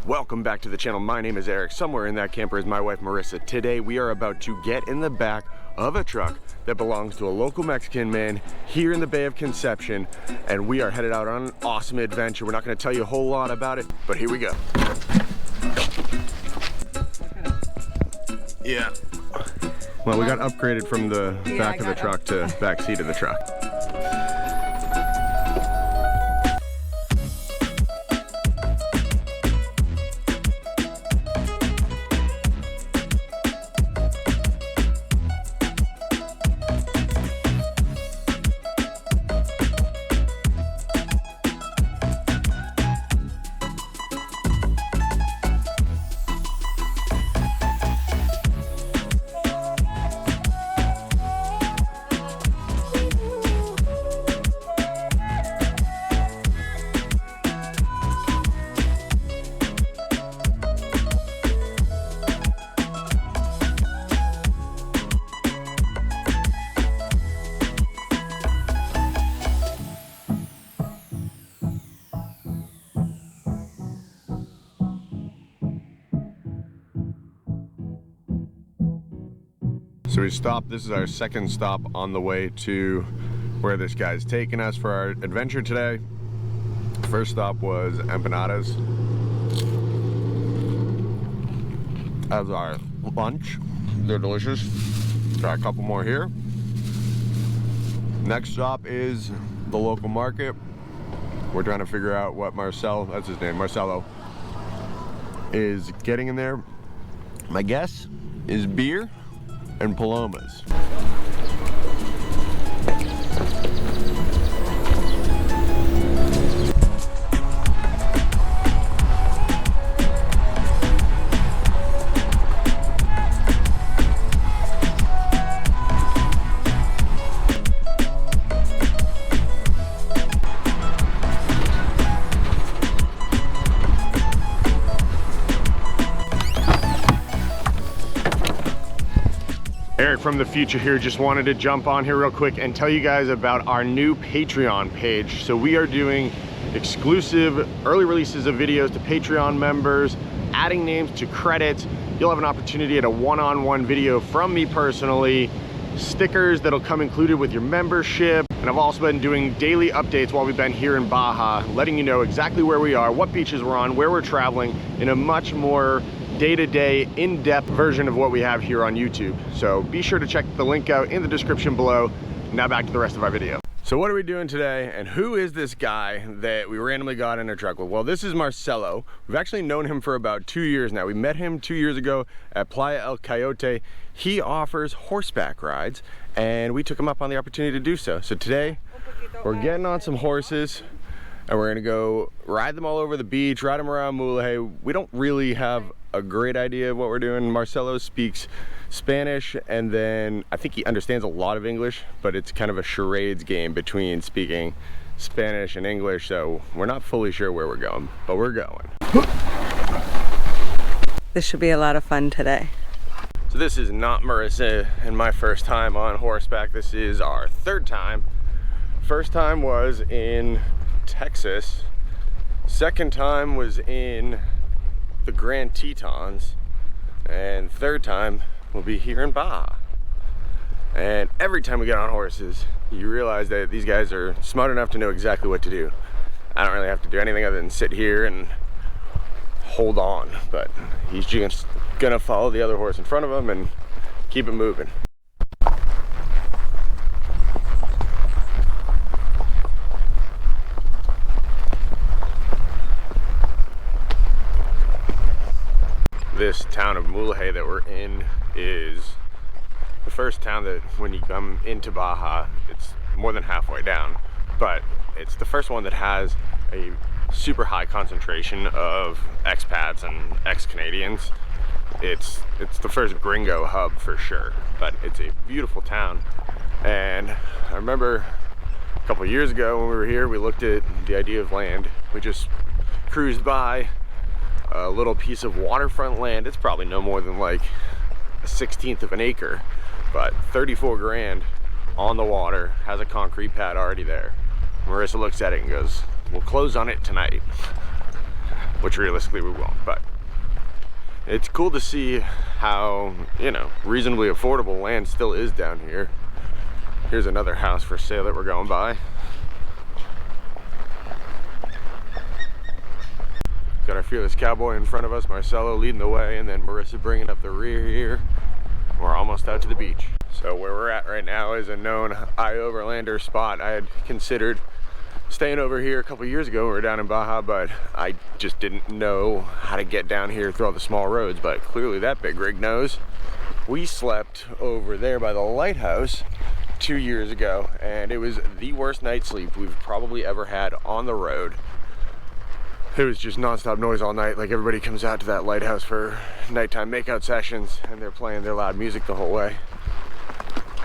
Welcome back to the channel. My name is Eric. Somewhere in that camper is my wife Marissa. Today we are about to get in the back of a truck that belongs to a local Mexican man here in the Bay of Conception, and we are headed out on an awesome adventure. We're not going to tell you a whole lot about it, but here we go. Yeah. Well, we got upgraded from the back of the truck to back seat of the truck. So we stopped. This is our second stop on the way to where this guy's taking us for our adventure today. First stop was Empanadas as our lunch. They're delicious. Try a couple more here. Next stop is the local market. We're trying to figure out what Marcel, that's his name, Marcelo, is getting in there. My guess is beer and palomas. Eric from the future here, just wanted to jump on here real quick and tell you guys about our new Patreon page. So we are doing exclusive early releases of videos to Patreon members, adding names to credits. You'll have an opportunity at a one-on-one video from me personally, stickers that'll come included with your membership. And I've also been doing daily updates while we've been here in Baja, letting you know exactly where we are, what beaches we're on, where we're traveling, in a much more day-to-day, in-depth version of what we have here on YouTube. So be sure to check the link out in the description below. Now back to the rest of our video. So what are we doing today, and who is this guy that we randomly got in a truck with? Well, this is Marcelo. We've actually known him for about 2 years now. We met him 2 years ago at Playa El Coyote. He offers horseback rides, and we took him up on the opportunity to do so. So today, we're getting on some horses, and we're gonna go ride them all over the beach, ride them around Mulege. We don't really have a great idea of what we're doing. Marcelo speaks Spanish, and then I think he understands a lot of English, but it's kind of a charades game between speaking Spanish and English, so we're not fully sure where we're going, but we're going. This should be a lot of fun today. So this is not Marissa and my first time on horseback. This is our third time. First time was in Texas. Second time was in the Grand Tetons, and third time will be here in Baja. And every time we get on horses, you realize that these guys are smart enough to know exactly what to do. I don't really have to do anything other than sit here and hold on, but he's just gonna follow the other horse in front of him and keep it moving. This town of Mulege that we're in is the first town that when you come into Baja, it's more than halfway down, but it's the first one that has a super high concentration of expats and ex-Canadians. It's the first gringo hub for sure, but it's a beautiful town. And I remember a couple of years ago when we were here, we looked at the idea of land. We just cruised by a little piece of waterfront land. It's probably no more than like a 1/16 of an acre, but 34 grand on the water, has a concrete pad already there. Marissa looks at it and goes, "We'll close on it tonight." which realistically we won't, but it's cool to see how, you know, reasonably affordable land still is down here. Here's another house for sale that we're going by. Got our fearless cowboy in front of us, Marcelo leading the way, and then Marissa bringing up the rear here. We're almost out to the beach. So where we're at right now is a known Overlander spot. I had considered staying over here a couple years ago when we were down in Baja, but I just didn't know how to get down here through all the small roads, but clearly that big rig knows. We slept over there by the lighthouse 2 years ago, and it was the worst night's sleep we've probably ever had on the road. It was just nonstop noise all night. Like, everybody comes out to that lighthouse for nighttime makeout sessions, and they're playing their loud music the whole way.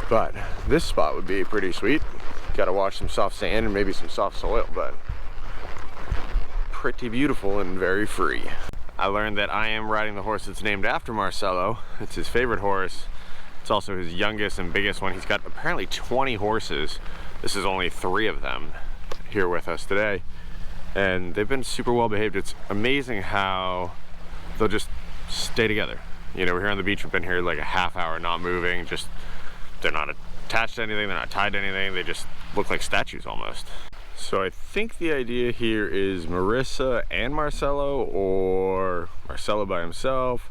But this spot would be pretty sweet. Gotta watch some soft sand and maybe some soft soil, but pretty beautiful and very free. I learned that I am riding the horse that's named after Marcelo. It's his favorite horse. It's also his youngest and biggest one. He's got apparently 20 horses. This is only 3 of them here with us today. And they've been super well behaved. It's amazing how they'll just stay together. You know, we're here on the beach, we've been here like a half hour not moving, just, they're not attached to anything, they're not tied to anything, they just look like statues almost. So I think the idea here is Marissa and Marcelo, or Marcelo by himself,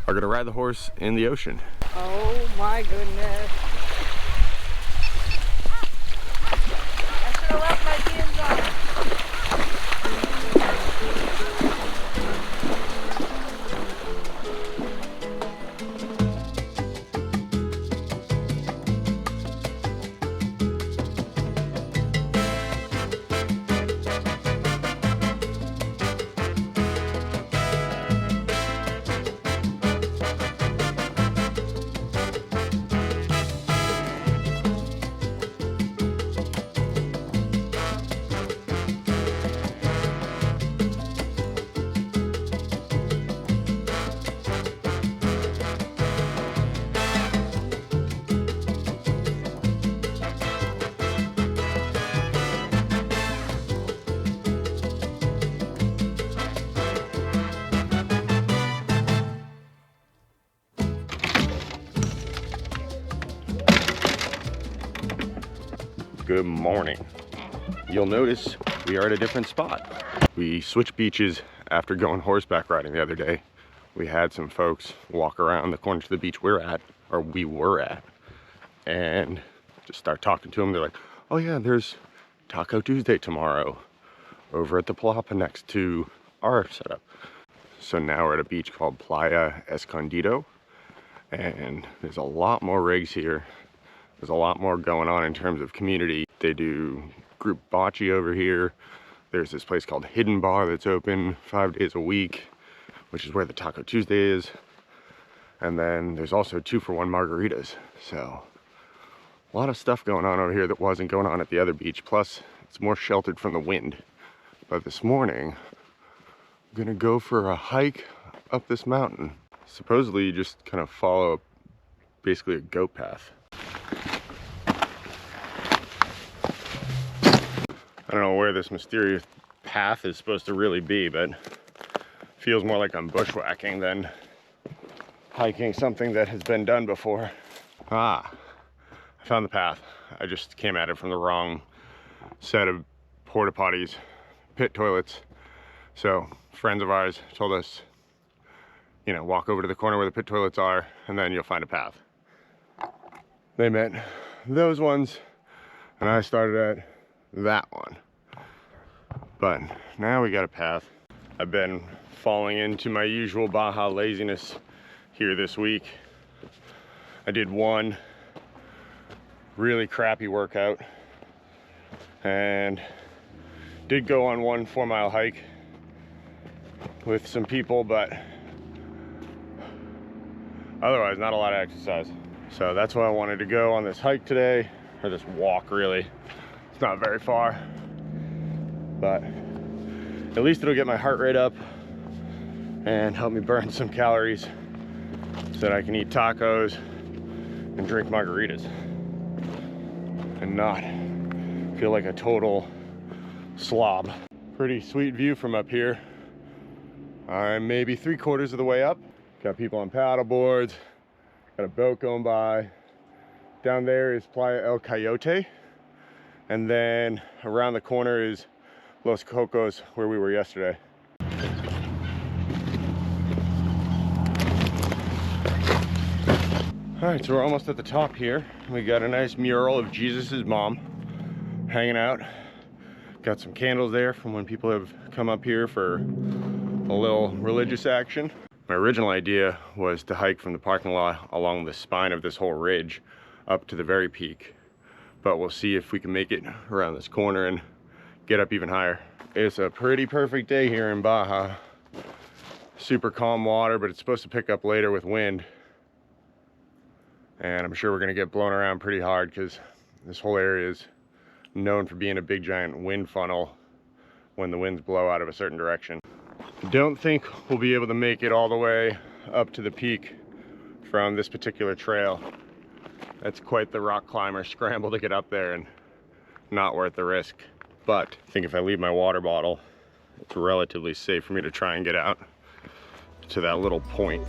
are gonna ride the horse in the ocean. Oh my goodness. I should have left my jeans on. Good morning. You'll notice we are at a different spot. We switched beaches after going horseback riding the other day. We had some folks walk around the corner to the beach we were at, and just start talking to them. They're like, oh yeah, there's Taco Tuesday tomorrow over at the Pla next to our setup. So now we're at a beach called Pla Escondido, and there's a lot more rigs here. There's a lot more going on in terms of community. They do group bocce over here. There's this place called Hidden Bar that's open 5 days a week, which is where the Taco Tuesday is. And then there's also 2-for-1 margaritas. So a lot of stuff going on over here that wasn't going on at the other beach. Plus, it's more sheltered from the wind. But this morning, I'm gonna go for a hike up this mountain. Supposedly, you just kind of follow basically a goat path. I don't know where this mysterious path is supposed to really be, but feels more like I'm bushwhacking than hiking something that has been done before. Ah, I found the path. I just came at it from the wrong set of porta potties, pit toilets. So friends of ours told us, you know, walk over to the corner where the pit toilets are, and then you'll find a path. They meant those ones, and I started at that one. But now we got a path. I've been falling into my usual Baja laziness here this week. I did one really crappy workout and did go on one 4-mile hike with some people, but otherwise not a lot of exercise. So that's why I wanted to go on this hike today, or this walk really. It's not very far, but at least it'll get my heart rate up and help me burn some calories so that I can eat tacos and drink margaritas and not feel like a total slob. Pretty sweet view from up here. I'm maybe 3/4 of the way up. Got people on paddle boards, got a boat going by. Down there is Playa El Coyote, and then around the corner is Los Cocos, where we were yesterday. All right, so we're almost at the top here. We got a nice mural of Jesus's mom hanging out. Got some candles there from when people have come up here for a little religious action. My original idea was to hike from the parking lot along the spine of this whole ridge up to the very peak, but we'll see if we can make it around this corner and get up even higher. It's a pretty perfect day here in Baja. Super calm water, but it's supposed to pick up later with wind. And I'm sure we're gonna get blown around pretty hard because this whole area is known for being a big giant wind funnel when the winds blow out of a certain direction. Don't think we'll be able to make it all the way up to the peak from this particular trail. That's quite the rock climber scramble to get up there, and not worth the risk. But I think if I leave my water bottle, it's relatively safe for me to try and get out to that little point.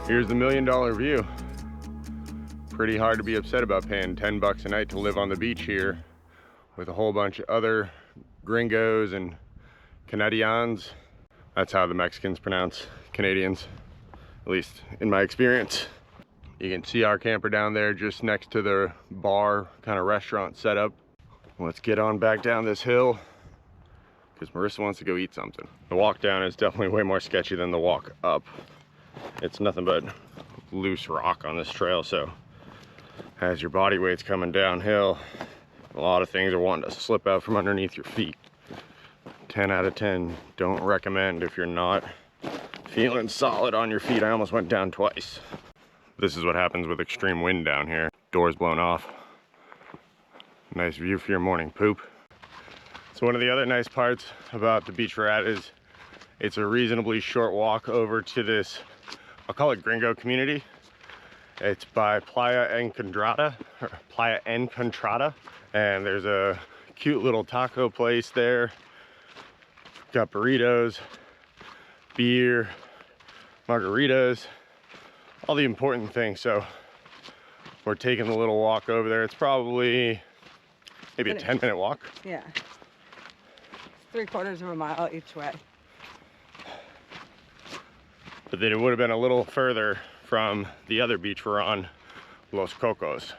Here's the $1 million view. Pretty hard to be upset about paying 10 bucks a night to live on the beach here with a whole bunch of other gringos and Canadians. That's how the Mexicans pronounce Canadians, at least in my experience. You can see our camper down there just next to the bar kind of restaurant setup. Let's get on back down this hill because Marissa wants to go eat something. The walk down is definitely way more sketchy than the walk up. It's nothing but loose rock on this trail, so as your body weight's coming downhill, a lot of things are wanting to slip out from underneath your feet. 10 out of 10, don't recommend if you're not feeling solid on your feet. I almost went down twice. This is what happens with extreme wind down here. Doors blown off. Nice view for your morning poop. So one of the other nice parts about the beach we're at is it's a reasonably short walk over to this, I'll call it gringo community. It's by Pla Escondido, or Pla Escondido, and there's a cute little taco place there. Got burritos, beer, margaritas, all the important things. So we're taking a little walk over there. It's probably maybe a 10-minute walk. Yeah. 3/4 of a mile each way. But then it would have been a little further from the other beach we're on, Los Cocos.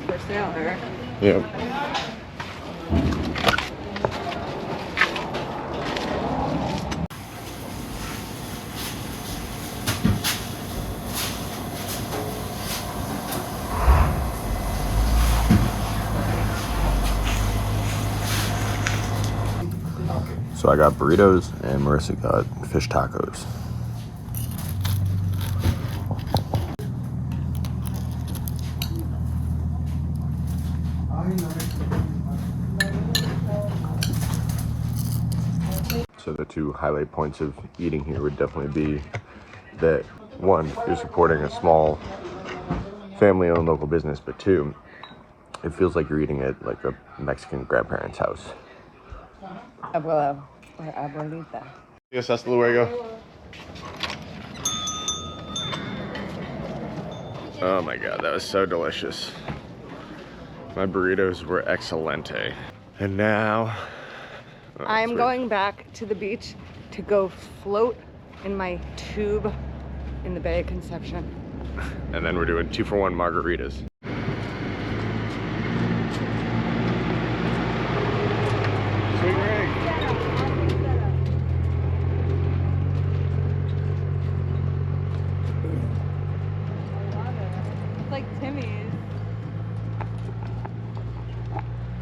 For sale there. Yep. So I got burritos and Marissa got fish tacos. So the two highlight points of eating here would definitely be that, one, you're supporting a small family-owned local business, but two, it feels like you're eating at like a Mexican grandparent's house. Abuela, or abuelita. Yes, hasta luego. Oh my god, that was so delicious. My burritos were excelente. And now I'm going back to the beach to go float in my tube in the Bay of Conception. And then we're doing 2-for-1 margaritas. Sweet rig.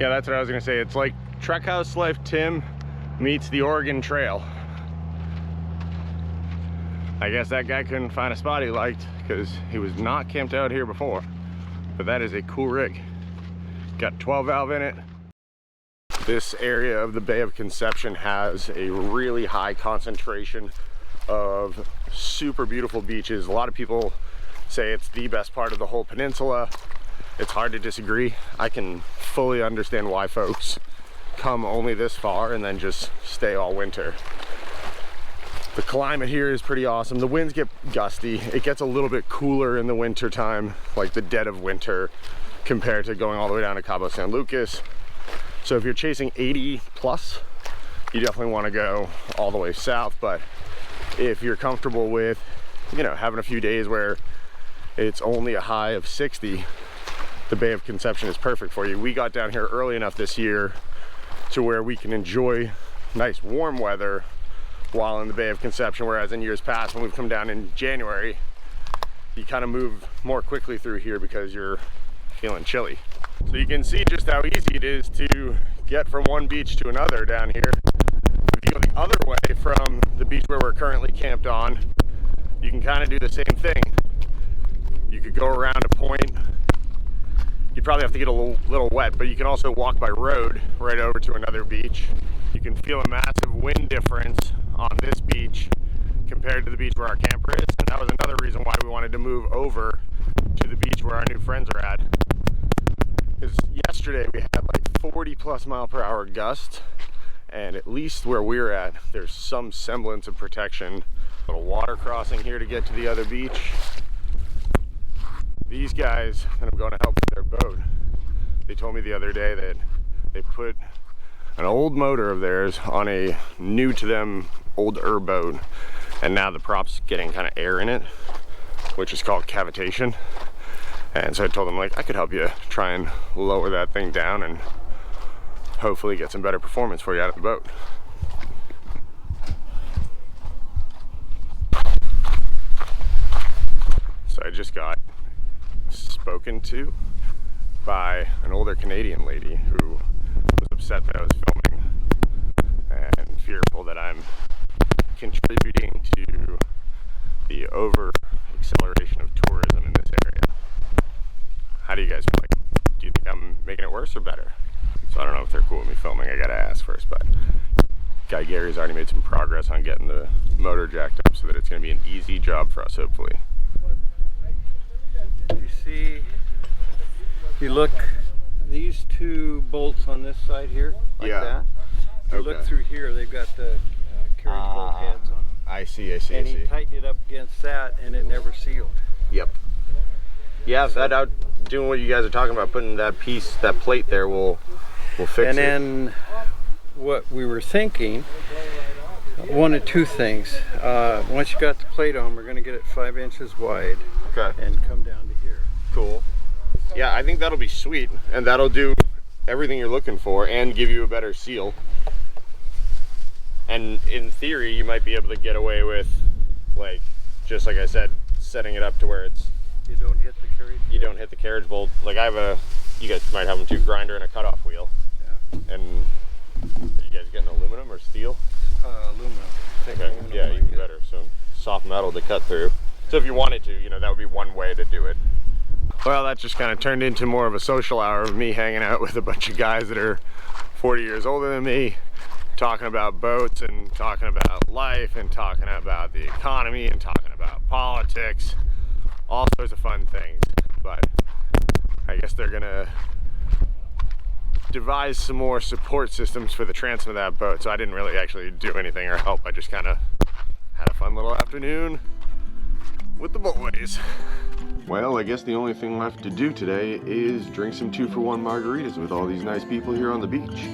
Yeah, that's what I was gonna say. It's like Trek House Life Tim meets the Oregon Trail. I guess that guy couldn't find a spot he liked because he was not camped out here before. But that is a cool rig. Got 12 valve in it. This area of the Bay of Conception has a really high concentration of super beautiful beaches. A lot of people say it's the best part of the whole peninsula. It's hard to disagree. I can fully understand why folks come only this far and then just stay all winter. The climate here is pretty awesome. The winds get gusty. It gets a little bit cooler in the winter time, like the dead of winter, compared to going all the way down to Cabo San Lucas. So if you're chasing 80 plus, you definitely want to go all the way south. But if you're comfortable with, you know, having a few days where it's only a high of 60, the Bay of Conception is perfect for you. We got down here early enough this year to where we can enjoy nice warm weather while in the Bay of Conception, whereas in years past when we've come down in January, you kind of move more quickly through here because you're feeling chilly. So you can see just how easy it is to get from one beach to another down here. If you go the other way from the beach where we're currently camped on, you can kind of do the same thing. You could go around a point. You'd probably have to get a little wet, but you can also walk by road right over to another beach. You can feel a massive wind difference on this beach compared to the beach where our camper is, and that was another reason why we wanted to move over to the beach where our new friends are at. Because yesterday we had like 40 plus mile per hour gusts, and at least where we're at, there's some semblance of protection. A little water crossing here to get to the other beach. These guys that I'm going to help with their boat, they told me the other day that they put an old motor of theirs on a new to them older boat, and now the prop's getting kind of air in it, which is called cavitation. And so I told them, like, I could help you try and lower that thing down and hopefully get some better performance for you out of the boat. So I just got spoken to by an older Canadian lady who was upset that I was filming and fearful that I'm contributing to the over acceleration of tourism in this area. How do you guys feel? Like, do you think I'm making it worse or better? So I don't know if they're cool with me filming. I gotta ask first, but Guy Gary's already made some progress on getting the motor jacked up so that it's gonna be an easy job for us, hopefully. You see, if you look, these two bolts on this side here, like that. If you look through here, they've got the carriage bolt heads on them. I see. And he tightened it up against that, and it never sealed. Yep. Yeah, so that out doing what you guys are talking about, putting that piece, that plate there will fix it. And then what we were thinking, one of two things. Once you got the plate on, we're going to get it 5 inches wide. Okay. And come down to here. Cool. Yeah, I think that'll be sweet, and that'll do everything you're looking for and give you a better seal. And in theory, you might be able to get away with, like, just like I said, setting it up to where it's... You don't hit the carriage bolt. You don't hit the carriage bolt. Like, I have you guys might have them too, grinder and a cutoff wheel. Yeah. And are you guys getting aluminum or steel? Aluminum. Okay, Aluminum yeah, even better. So soft metal to cut through. So if you wanted to, you know, that would be one way to do it. Well, that just kind of turned into more of a social hour of me hanging out with a bunch of guys that are 40 years older than me, talking about boats and talking about life and talking about the economy and talking about politics, all sorts of fun things. But I guess they're gonna devise some more support systems for the transom of that boat, so I didn't really actually do anything or help. I just kind of had a fun little afternoon with the boys. Well, I guess the only thing left to do today is drink some 2-for-1 margaritas with all these nice people here on the beach.